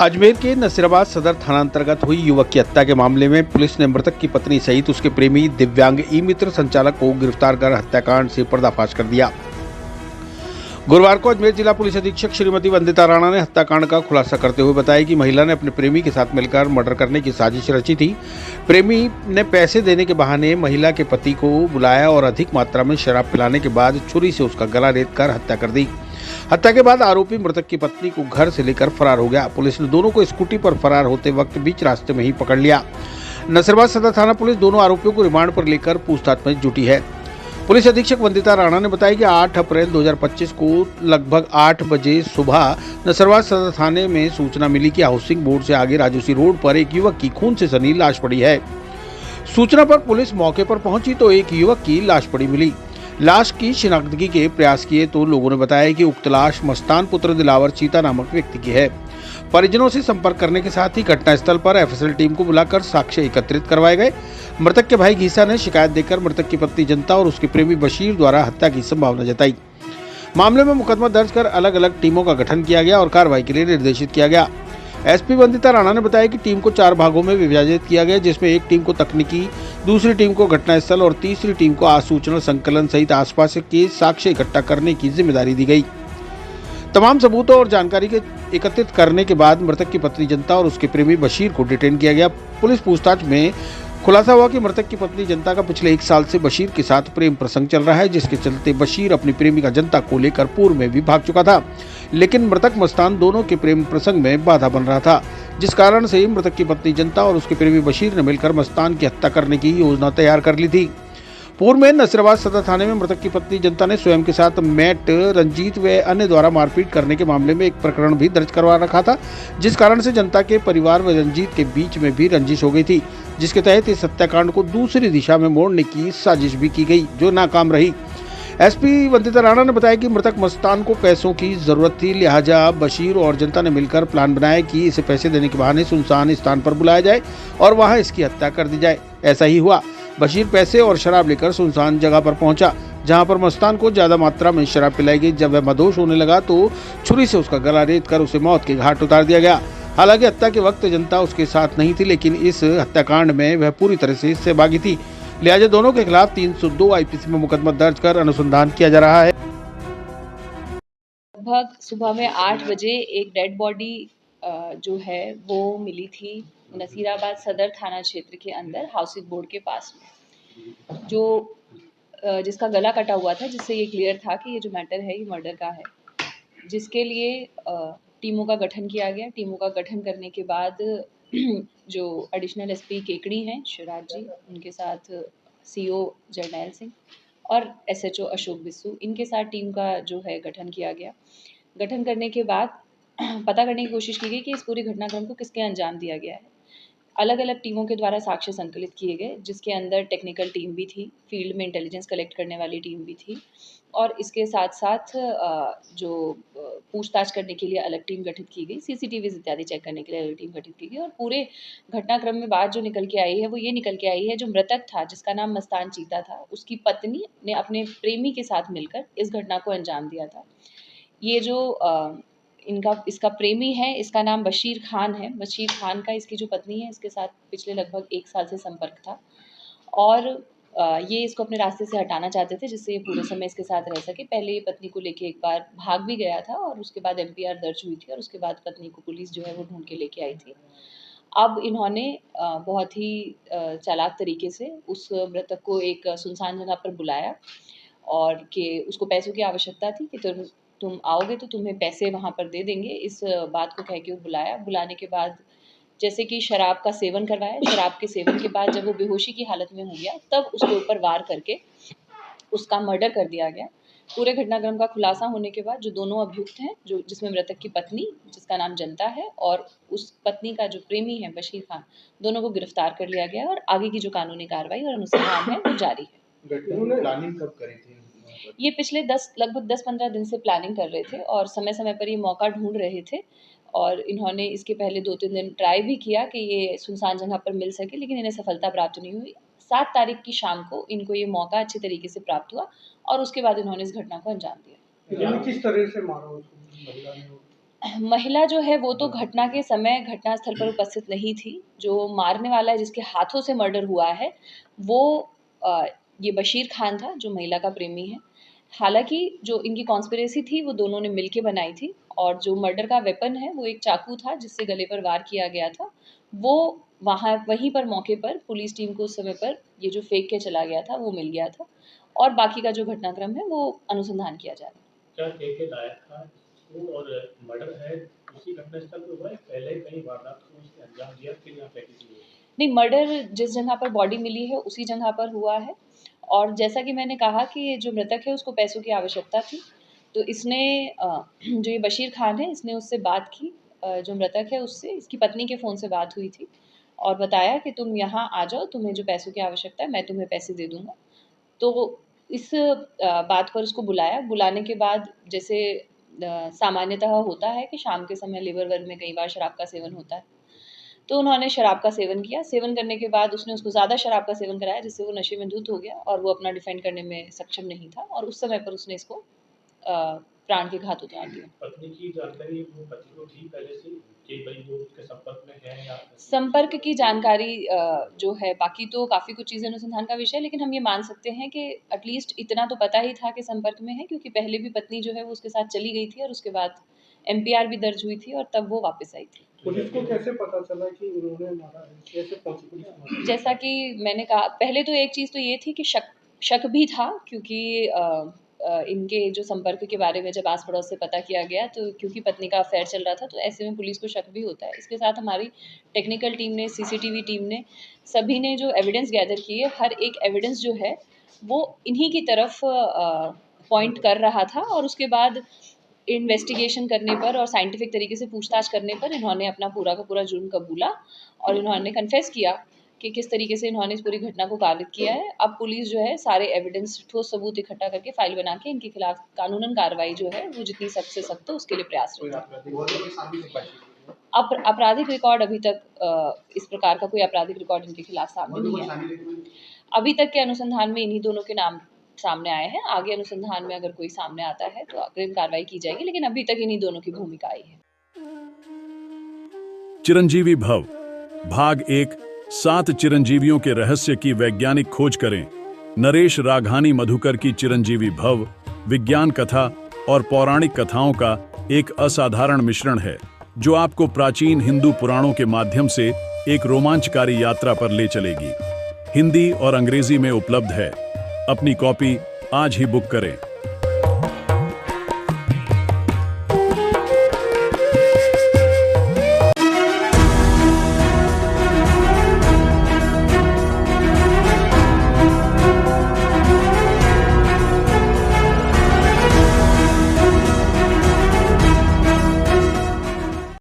अजमेर के नसीराबाद सदर थाना अंतर्गत हुई युवक की हत्या के मामले में पुलिस ने मृतक की पत्नी सहित उसके प्रेमी दिव्यांग ई मित्र संचालक को गिरफ्तार कर हत्याकांड से पर्दाफाश कर दिया। गुरुवार को अजमेर जिला पुलिस अधीक्षक श्रीमती वंदिता राणा ने हत्याकांड का खुलासा करते हुए बताया कि महिला ने अपने प्रेमी के साथ मिलकर मर्डर करने की साजिश रची थी। प्रेमी ने पैसे देने के बहाने महिला के पति को बुलाया और अधिक मात्रा में शराब पिलाने के बाद छुरी से उसका गला रेतकर हत्या कर दी। हत्या के बाद आरोपी मृतक की पत्नी को घर से लेकर फरार हो गया। पुलिस ने दोनों को स्कूटी पर फरार होते वक्त बीच रास्ते में ही पकड़ लिया। नसीराबाद सदर थाना पुलिस दोनों आरोपियों को रिमांड पर लेकर पूछताछ में जुटी है। पुलिस अधीक्षक वंदिता राणा ने बताया कि 8 अप्रैल 2025 को लगभग 8 बजे सुबह नसीराबाद सदर थाने में सूचना मिली कि हाउसिंग बोर्ड से आगे राजूसी रोड पर एक युवक की खून से सनी लाश पड़ी है। सूचना पर पुलिस मौके पर पहुंची तो एक युवक की लाश पड़ी मिली। लाश की शिनाख्तगी के प्रयास किए तो लोगों ने बताया कि उक्त लाश मस्तान पुत्र दिलावर चीता नामक व्यक्ति की है। परिजनों से संपर्क करने के साथ ही घटनास्थल पर एफएसएल टीम को बुलाकर साक्ष्य एकत्रित करवाए गए। मृतक के भाई घीसा ने शिकायत देकर मृतक की पत्नी जनता और उसके प्रेमी बशीर द्वारा हत्या की संभावना जताई। मामले में मुकदमा दर्ज कर अलग अलग टीमों का गठन किया गया और कार्रवाई के लिए निर्देशित किया गया। एसपी वंदिता राणा ने बताया कि टीम को 4 भागों में विभाजित किया गया, जिसमें एक टीम को तकनीकी, दूसरी टीम को घटनास्थल और तीसरी टीम को आसूचना संकलन सहित आसपास के साक्ष्य इकट्ठा करने की जिम्मेदारी दी गई। तमाम सबूतों और जानकारी के एकत्रित करने के बाद मृतक की पत्नी जनता और उसके प्रेमी बशीर को डिटेन किया गया। पुलिस पूछताछ में खुलासा हुआ कि मृतक की पत्नी जनता का पिछले 1 साल से बशीर के साथ प्रेम प्रसंग चल रहा है, जिसके चलते बशीर अपनी प्रेमिका जनता को लेकर पूर्व में भी भाग चुका था, लेकिन मृतक मस्तान दोनों के प्रेम प्रसंग में बाधा बन रहा था, जिस कारण से मृतक की पत्नी जनता और उसके प्रेमी बशीर ने मिलकर मस्तान की हत्या करने की योजना तैयार कर ली थी। पूर्व में नसीराबाद सदर थाने में मृतक की पत्नी जनता ने स्वयं के साथ मैट रंजीत व अन्य द्वारा मारपीट करने के मामले में एक प्रकरण भी दर्ज करवा रखा था, जिस कारण से जनता के परिवार व रंजीत के बीच में भी रंजिश हो गई थी, जिसके तहत इस हत्याकांड को दूसरी दिशा में मोड़ने की साजिश भी की गई, जो नाकाम रही। एसपी वंदिता राणा ने बताया कि मृतक मस्तान को पैसों की जरूरत थी, लिहाजा बशीर और जनता ने मिलकर प्लान बनाया कि इसे पैसे देने के बहाने सुनसान स्थान पर बुलाया जाए और वहां इसकी हत्या कर दी जाए। ऐसा ही हुआ। बशीर पैसे और शराब लेकर सुनसान जगह पर पहुंचा, जहां पर मस्तान को ज्यादा मात्रा में शराब पिलाई गई। जब वह मदहोश होने लगा तो छुरी से उसका गला रेत कर उसे मौत के घाट उतार दिया गया। हालांकि हत्या के वक्त जनता उसके साथ नहीं थी, लेकिन इस हत्याकांड में वह पूरी तरह से सहभागी थी, लिहाजा दोनों के खिलाफ 302 आईपीसी में मुकदमा दर्ज कर अनुसंधान किया जा रहा है। लगभग सुबह में 8 बजे एक डेड बॉडी जो है वो मिली थी नसीराबाद सदर थाना क्षेत्र के अंदर हाउसिंग बोर्ड के पास में, जो जिसका गला कटा हुआ था, जिससे ये क्लियर था कि ये जो मैटर है ये मर्डर का है, जिसके लिए टीमों का गठन किया गया। टीमों का गठन करने के बाद जो एडिशनल एसपी केकड़ी हैं शिवराज जी, उनके साथ सीओ जरनैल सिंह और एसएचओ अशोक बिस्सू, इनके साथ टीम का जो है गठन किया गया। गठन करने के बाद पता करने की कोशिश की गई कि इस पूरे घटनाक्रम को किसके अंजाम दिया गया है। अलग अलग टीमों के द्वारा साक्ष्य संकलित किए गए, जिसके अंदर टेक्निकल टीम भी थी, फील्ड में इंटेलिजेंस कलेक्ट करने वाली टीम भी थी, और इसके साथ साथ जो पूछताछ करने के लिए अलग टीम गठित की गई, सीसीटीवीज इत्यादि चेक करने के लिए अलग टीम गठित की गई। और पूरे घटनाक्रम में बात जो निकल के आई है वो ये निकल के आई है, जो मृतक था जिसका नाम मस्तान चीता था, उसकी पत्नी ने अपने प्रेमी के साथ मिलकर इस घटना को अंजाम दिया था। ये जो इसका प्रेमी है, इसका नाम बशीर खान है। बशीर खान का इसकी जो पत्नी है, इसके साथ पिछले लगभग 1 साल से संपर्क था, और ये इसको अपने रास्ते से हटाना चाहते थे, जिससे ये पूरे समय इसके साथ रह सके। पहले ये पत्नी को लेके एक बार भाग भी गया था और उसके बाद एफआईआर दर्ज हुई थी, और उसके बाद पत्नी को पुलिस जो है वो ढूंढ के लेके आई थी। अब इन्होंने बहुत ही चालाक तरीके से उस मृतक को एक सुनसान जगह पर बुलाया, और कि उसको पैसों की आवश्यकता थी कि तुम आओगे तो तुम्हें पैसे वहाँ पर दे देंगे, इस बात को कह के वो बुलाया। बुलाने के बाद जैसे कि शराब का सेवन करवाया। शराब के सेवन के बाद जब वो बेहोशी की हालत में हो गया, तब उसके ऊपर वार करके उसका मर्डर कर दिया गया। पूरे घटनाक्रम का खुलासा होने के बाद जो दोनों अभियुक्त हैं, जो जिसमें मृतक की पत्नी जिसका नाम जनता है और उस पत्नी का जो प्रेमी है बशीर खान, दोनों को गिरफ्तार कर लिया गया और आगे की जो कानूनी कार्रवाई और अनुसंधान है वो जारी है। प्लानिंग कब करी थी? ये पिछले लगभग 10-15 दिन से प्लानिंग कर रहे थे और समय समय पर ये मौका ढूंढ रहे थे, और इन्होंने इसके पहले 2-3 दिन ट्राई भी किया कि ये सुनसान जगह पर मिल सके, लेकिन इन्हें सफलता प्राप्त नहीं हुई। 7 तारीख की शाम को इनको ये मौका अच्छे तरीके से प्राप्त हुआ और उसके बाद इन्होंने इस घटना को अंजाम दिया। किस तरह से मारा उसको महिला ने? महिला जो है वो तो घटना के समय घटनास्थल पर उपस्थित नहीं थी। जो मारने वाला है, जिसके हाथों से मर्डर हुआ है, वो ये बशीर खान था, जो महिला का प्रेमी है। हालाँकि जो इनकी कॉन्स्पिरेसी थी वो दोनों ने मिलके बनाई थी, और जो मर्डर का वेपन है वो एक चाकू था जिससे गले पर वार किया गया था। वो वहीं पर मौके पर पुलिस टीम को उस समय पर ये जो फेंक के चला गया था वो मिल गया था, और बाकी का जो घटनाक्रम है वो अनुसंधान किया जा रहा है। क्या फेंके लाया था वो, और मर्डर है उसी घटनास्थल पे हुआ है, पहले कहीं वारदात को उसने अंजाम दिया फिर यहाँ फेंकी थी? नहीं, मर्डर जिस जगह पर बॉडी मिली है उसी जगह पर हुआ है। और जैसा कि मैंने कहा कि ये जो मृतक है उसको पैसों की आवश्यकता थी, तो इसने जो ये बशीर खान है इसने उससे बात की, जो मृतक है उससे, इसकी पत्नी के फ़ोन से बात हुई थी, और बताया कि तुम यहाँ आ जाओ, तुम्हें जो पैसों की आवश्यकता है मैं तुम्हें पैसे दे दूँगा। तो इस बात पर उसको बुलाया। बुलाने के बाद जैसे सामान्यतः होता है कि शाम के समय लेबर वर्ग में कई बार शराब का सेवन होता है, तो उन्होंने शराब का सेवन किया। सेवन करने के बाद उसने उसको ज़्यादा शराब का सेवन कराया, जिससे वो नशे में धुत हो गया और वो अपना डिफेंड करने में सक्षम नहीं था, और उस समय पर उसने इसको प्राण के घात उतार दिया। पत्नी की जानकारी वो पति को थी पहले से कि भाई वो उसके संपर्क में है या संपर्क की जानकारी जो है, बाकी तो काफ़ी कुछ चीज़ें अनुसंधान का विषय है, लेकिन हम ये मान सकते हैं कि एटलीस्ट इतना तो पता ही था कि संपर्क में है, क्योंकि पहले भी पत्नी जो है वो उसके साथ चली गई थी और उसके बाद एमपीआर भी दर्ज हुई थी और तब वो वापस आई थी। पुलिस को कैसे पता चला कि उन्होंने मारा है? कैसे पहुंची पुलिस वहां? जैसा कि मैंने कहा, पहले तो एक चीज़ तो ये थी कि शक भी था, क्योंकि इनके जो संपर्क के बारे में जब आस पड़ोस से पता किया गया, तो क्योंकि पत्नी का अफेयर चल रहा था, तो ऐसे में पुलिस को शक भी होता है। इसके साथ हमारी टेक्निकल टीम ने, सीसीटीवी टीम ने, सभी ने जो एविडेंस गैदर किए, हर एक एविडेंस जो है वो इन्हीं की तरफ पॉइंट कर रहा था, और उसके बाद इन्वेस्टिगेशन करने पर और साइंटिफिक तरीके से पूछताछ करने पर इन्होंने अपना पूरा का पूरा जुर्म कबूला, और इन्होंने कन्फेस किया कि किस तरीके से इन्होंने इस पूरी घटना को कारित किया है। अब पुलिस जो है सारे एविडेंस, ठोस सबूत इकट्ठा करके फाइल बना के इनके खिलाफ कानूनन कार्रवाई जो है वो जितनी सख्त से सख्त हो उसके लिए प्रयासरत है। आपराधिक रिकॉर्ड अभी तक इस प्रकार का कोई आपराधिक रिकॉर्ड इनके खिलाफ सामने नहीं है। अभी तक के अनुसंधान में इन्हीं दोनों के नाम सामने आए हैं। आगे अनुसंधान में अगर कोई सामने आता है तो अग्रिम कार्रवाई की जाएगी, लेकिन अभी तक इन्हीं दोनों की भूमिका आई है। चिरंजीवी भव भाग 1 7 चिरंजीवियों के रहस्य की वैज्ञानिक खोज करें। नरेश राघानी मधुकर की चिरंजीवी भव विज्ञान कथा और पौराणिक कथाओं का एक असाधारण मिश्रण है, जो आपको प्राचीन हिंदू पुराणों के माध्यम से एक रोमांचकारी यात्रा पर ले चलेगी। हिंदी और अंग्रेजी में उपलब्ध है। अपनी कॉपी आज ही बुक करें।